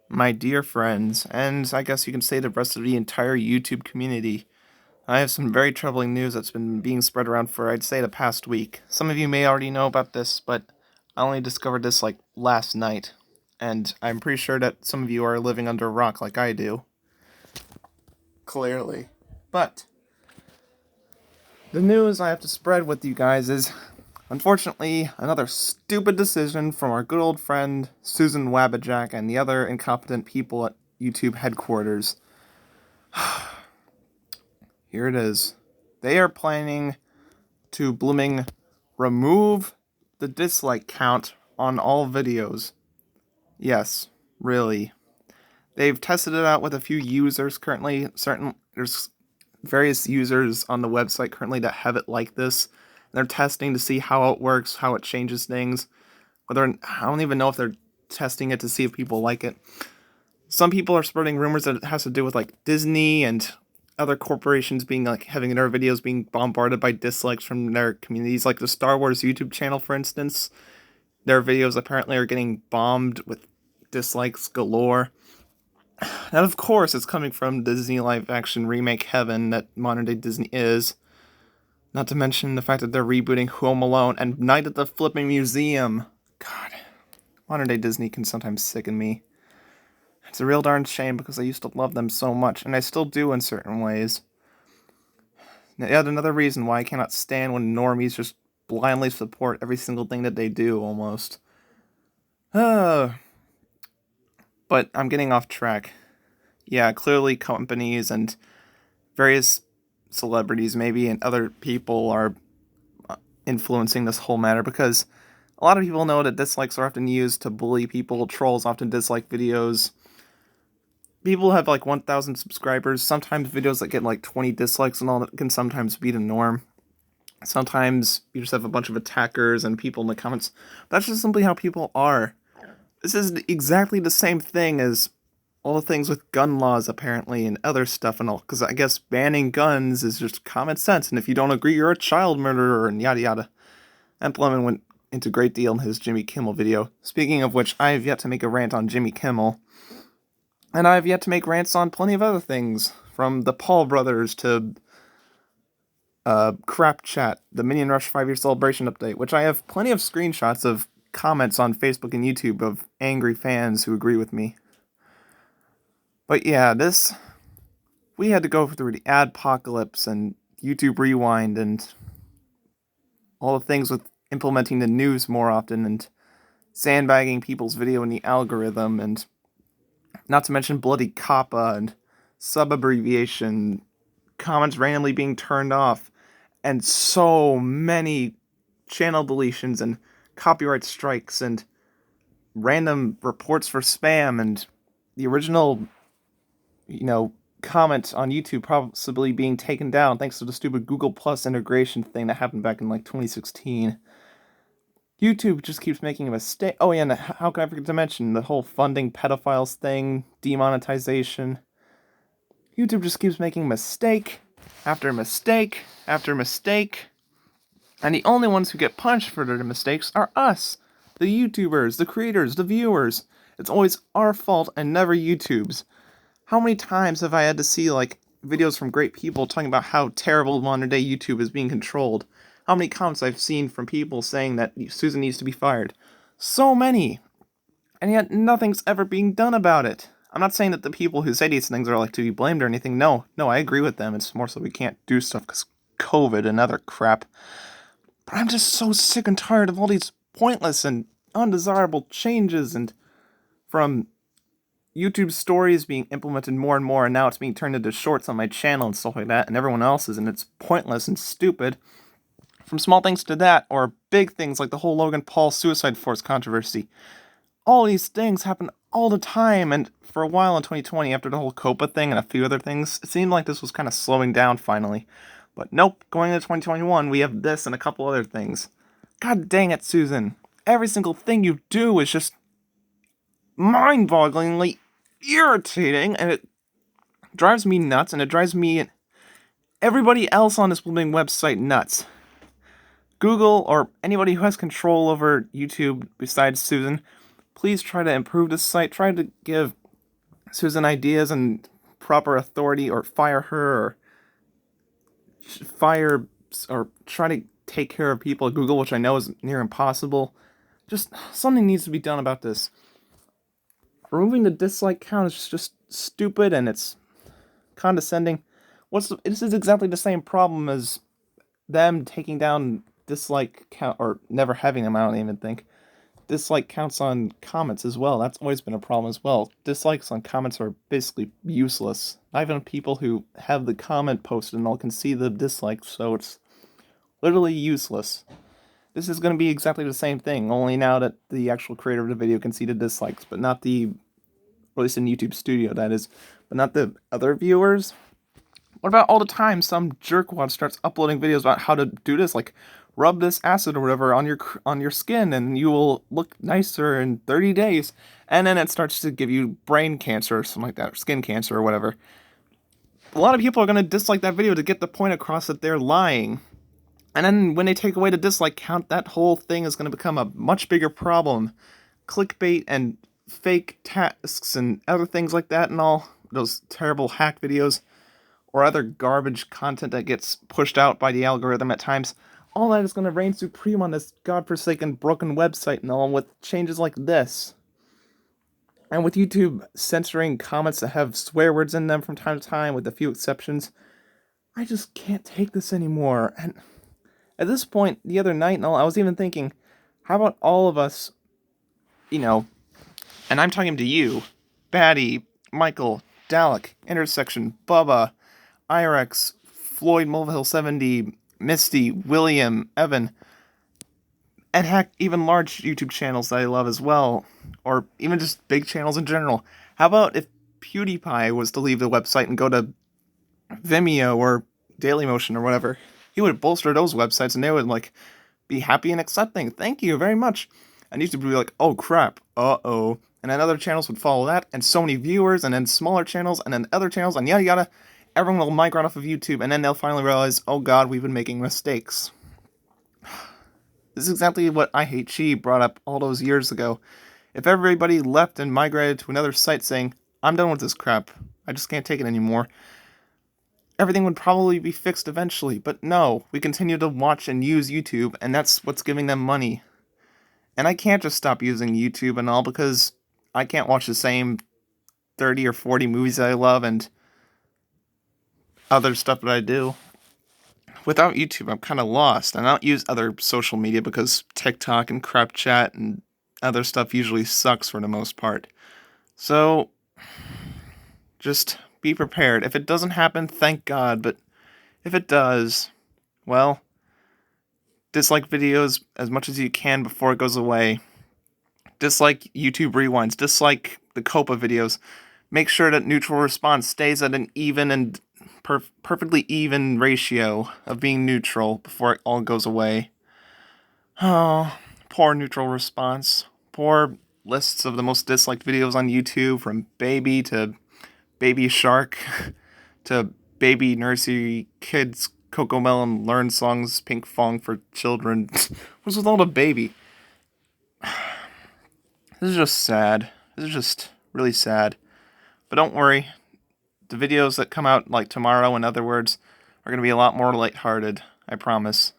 My dear friends, and I guess you can say the rest of the entire YouTube community, I have some very troubling news that's been being spread around for, I'd say, the past week. Some of you may already know about this, but I only discovered this like last night, and I'm pretty sure that some of you are living under a rock like I do. Clearly. But the news I have to spread with you guys is, unfortunately, another stupid decision from our good old friend Susan Wabbajack and the other incompetent people at YouTube headquarters. Here it is. They are planning to blooming remove the dislike count on all videos. Yes, really. They've tested it out with a few users currently. There's various users on the website currently that have it like this. They're testing to see how it works, how it changes things. I don't even know if they're testing it to see if people like it. Some people are spreading rumors that it has to do with like Disney and other corporations being like having their videos being bombarded by dislikes from their communities, like the Star Wars YouTube channel, for instance. Their videos apparently are getting bombed with dislikes galore. And of course, it's coming from Disney live action remake heaven that modern day Disney is. Not to mention the fact that they're rebooting Home Alone and Night at the Flipping Museum. God, modern day Disney can sometimes sicken me. It's a real darn shame because I used to love them so much, and I still do in certain ways. Yet another reason why I cannot stand when normies just blindly support every single thing that they do, almost. But I'm getting off track. Yeah, clearly companies and various celebrities, maybe, and other people are influencing this whole matter because a lot of people know that dislikes are often used to bully people. Trolls often dislike videos. People have like 1,000 subscribers. Sometimes videos that get like 20 dislikes and all that can sometimes be the norm. Sometimes you just have a bunch of attackers and people in the comments. That's just simply how people are. This is exactly the same thing as all the things with gun laws, apparently, and other stuff and all. Because I guess banning guns is just common sense, and if you don't agree, you're a child murderer, and yada yada. And Lemon went into great deal in his Jimmy Kimmel video. Speaking of which, I have yet to make a rant on Jimmy Kimmel. And I have yet to make rants on plenty of other things, from the Paul brothers to Crap Chat, the Minion Rush 5-year celebration update, which I have plenty of screenshots of comments on Facebook and YouTube of angry fans who agree with me. But yeah, we had to go through the adpocalypse and YouTube Rewind and all the things with implementing the news more often and sandbagging people's video in the algorithm, and not to mention bloody COPPA and sub-abbreviation, comments randomly being turned off, and so many channel deletions and copyright strikes and random reports for spam and the original, comment on YouTube possibly being taken down thanks to the stupid Google Plus integration thing that happened back in like 2016. YouTube just keeps making a mistake. Oh yeah, and how can I forget to mention the whole funding pedophiles thing, demonetization. YouTube just keeps making mistake after mistake after mistake. And the only ones who get punished for their mistakes are us, the YouTubers, the creators, the viewers. It's always our fault and never YouTube's. How many times have I had to see, like, videos from great people talking about how terrible modern day YouTube is being controlled? How many comments I've seen from people saying that Susan needs to be fired? So many! And yet nothing's ever being done about it. I'm not saying that the people who say these things are like to be blamed or anything. No, I agree with them. It's more so we can't do stuff because COVID and other crap. But I'm just so sick and tired of all these pointless and undesirable changes, and from YouTube stories being implemented more and more, and now it's being turned into shorts on my channel and stuff like that, and everyone else's, and it's pointless and stupid. From small things to that, or big things like the whole Logan Paul suicide force controversy. All these things happen all the time, and for a while in 2020, after the whole COPA thing and a few other things, it seemed like this was kind of slowing down finally. But nope, going into 2021, we have this and a couple other things. God dang it, Susan. Every single thing you do is just mind-bogglingly irritating, and it drives me nuts, and it drives me and everybody else on this blooming website nuts. Google, or anybody who has control over YouTube besides Susan, please try to improve this site. Try to give Susan ideas and proper authority, or fire her, or fire, or try to take care of people at Google, which I know is near impossible. Just something needs to be done about this. Removing the dislike count is just stupid, and it's condescending. This is exactly the same problem as them taking down dislike count, or never having them. I don't even think dislike counts on comments as well. That's always been a problem as well. Dislikes on comments are basically useless. Not even people who have the comment posted and all can see the dislikes, so it's literally useless. This is going to be exactly the same thing, only now that the actual creator of the video can see the dislikes, but not the, or at least in YouTube Studio, that is, but not the other viewers. What about all the time some jerkwad starts uploading videos about how to do this, like rub this acid or whatever on your skin and you will look nicer in 30 days, and then it starts to give you brain cancer or something like that, or skin cancer or whatever. A lot of people are going to dislike that video to get the point across that they're lying. And then when they take away the dislike count, that whole thing is going to become a much bigger problem. Clickbait and fake tasks and other things like that, and all those terrible hack videos or other garbage content that gets pushed out by the algorithm at times, all that is going to reign supreme on this godforsaken broken website, and all with changes like this. And with YouTube censoring comments that have swear words in them from time to time, with a few exceptions, I just can't take this anymore. And at this point, the other night and all, I was even thinking, how about all of us, and I'm talking to you, Batty, Michael, Dalek, Intersection, Bubba, Irex, Floyd, Mulvihill 70, Misty, William, Evan, and heck, even large YouTube channels that I love as well, or even just big channels in general. How about if PewDiePie was to leave the website and go to Vimeo or Dailymotion or whatever? He would bolster those websites, and they would, be happy and accepting. Thank you very much. And YouTube would be like, oh crap, uh-oh. And then other channels would follow that, and so many viewers, and then smaller channels, and then other channels, and yada yada. Everyone will migrate off of YouTube, and then they'll finally realize, oh god, we've been making mistakes. This is exactly what I Hate She brought up all those years ago. If everybody left and migrated to another site saying, I'm done with this crap, I just can't take it anymore, everything would probably be fixed eventually. But no, we continue to watch and use YouTube, and that's what's giving them money. And I can't just stop using YouTube and all, because I can't watch the same 30 or 40 movies that I love and other stuff that I do. Without YouTube, I'm kind of lost. And I don't use other social media because TikTok and crap chat and other stuff usually sucks for the most part. So, just be prepared. If it doesn't happen, thank God. But if it does, well, dislike videos as much as you can before it goes away. Dislike YouTube rewinds. Dislike the Copa videos. Make sure that neutral response stays at an even and perfectly even ratio of being neutral before it all goes away. Oh, poor neutral response. Poor lists of the most disliked videos on YouTube, from baby to baby shark to baby nursery kids Cocomelon learn songs ping pong for children. What's with all the baby? This is just sad. This is just really sad. But don't worry. The videos that come out like tomorrow, in other words, are going to be a lot more lighthearted. I promise.